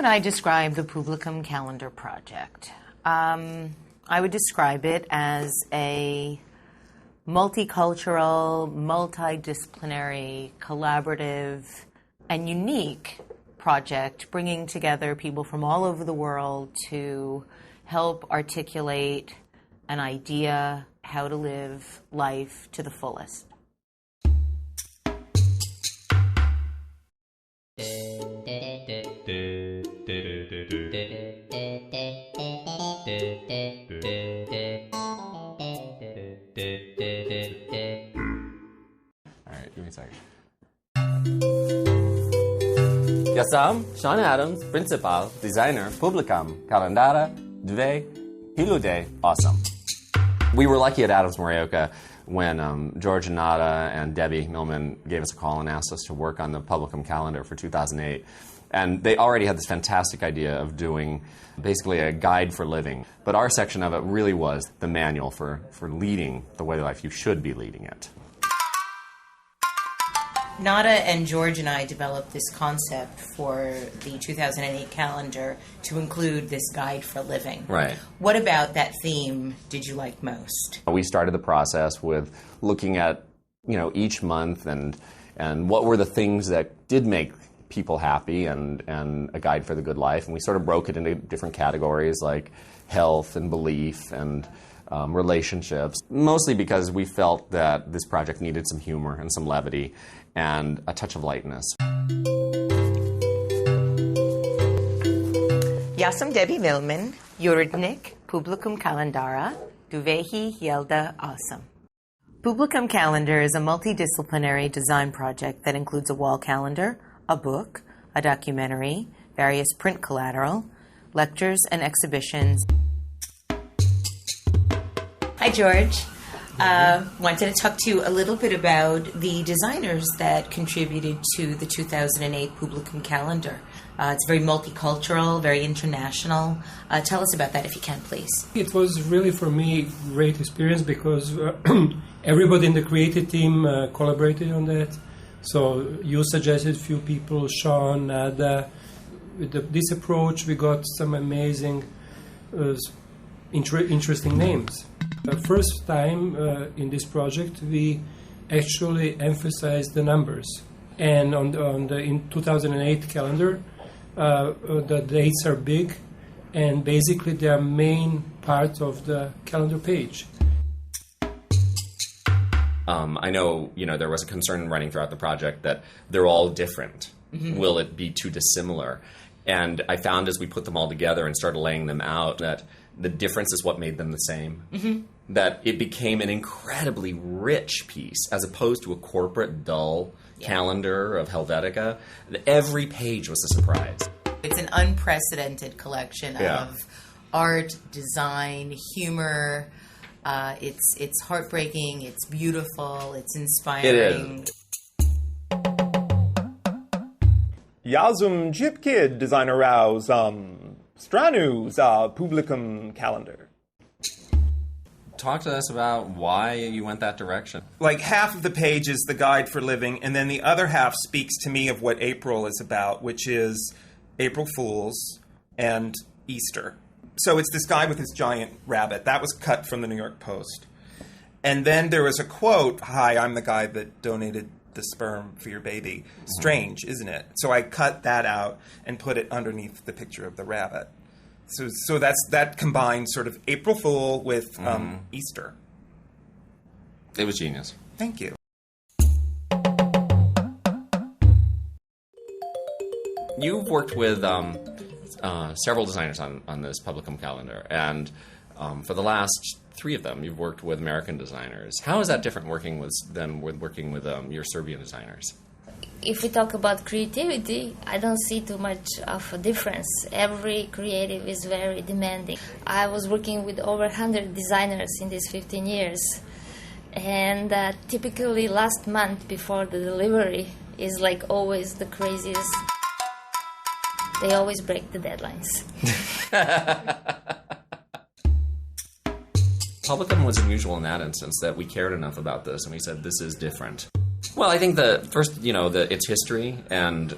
would I describe the Publikum Calendar project? I would describe it as a multicultural, multidisciplinary, collaborative, and unique project bringing together people from all over the world to help articulate an idea how to live life to the fullest. All right, give me a second. Ja sam, Sean Adams, principal, designer, Publikum Calendar, dve hilude awesome. We were lucky at Adams Morioka when George and Nada and Debbie Millman gave us a call and asked us to work on the Publikum Calendar for 2008. And they already had this fantastic idea of doing basically a guide for living. But our section of it really was the manual for leading the way of life you should be leading it. Nada and George and I developed this concept for the 2008 calendar to include this guide for living. Right. What about that theme did you like most? We started the process with looking at, each month and what were the things that did make people happy and a guide for the good life. And we sort of broke it into different categories like health and belief and relationships, mostly because we felt that this project needed some humor and some levity and a touch of lightness. Ja sam Debbie Millman, Juridnik, Publikum Calendara, duvehi jelda awesome. Publikum Calendar is a multidisciplinary design project that includes a wall calendar, a book, a documentary, various print collateral, lectures, and exhibitions. Hi, George. Wanted to talk to you a little bit about the designers that contributed to the 2008 Publikum Calendar. It's very multicultural, very international. Tell us about that if you can, please. It was really, for me, a great experience because everybody in the creative team collaborated on that. So you suggested a few people, Sean, Nada. With this approach, we got some amazing, interesting names. The first time in this project, we actually emphasized the numbers. And in 2008 calendar, the dates are big, and basically they are main part of the calendar page. I know, there was a concern running throughout the project that they're all different. Mm-hmm. Will it be too dissimilar? And I found as we put them all together and started laying them out that the difference is what made them the same. Mm-hmm. That it became an incredibly rich piece as opposed to a corporate, dull calendar of Helvetica. Every page was a surprise. It's an unprecedented collection of art, design, humor. It's heartbreaking, it's beautiful, it's inspiring. It is. Yazum Jipkid designer Raus Stranus Publikum Calendar. Talk to us about why you went that direction. Like half of the page is the guide for living, and then the other half speaks to me of what April is about, which is April Fools and Easter. So it's this guy with his giant rabbit. That was cut from the New York Post. And then there was a quote, "Hi, I'm the guy that donated the sperm for your baby." Strange, isn't it? So I cut that out and put it underneath the picture of the rabbit. So that combined sort of April Fool with Easter. It was genius. Thank you. You've worked with several designers on this Publikum Calendar, and for the last 3 of them, you've worked with American designers. How is that different than working with your Serbian designers? If we talk about creativity, I don't see too much of a difference. Every creative is very demanding. I was working with over 100 designers in these 15 years, and typically last month before the delivery is like always the craziest. They always break the deadlines. Publikum was unusual in that instance, that we cared enough about this and we said, this is different. Well, I think the first, its history and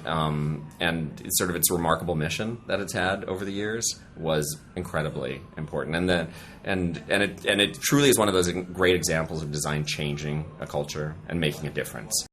sort of its remarkable mission that it's had over the years was incredibly important, and it truly is one of those great examples of design changing a culture and making a difference.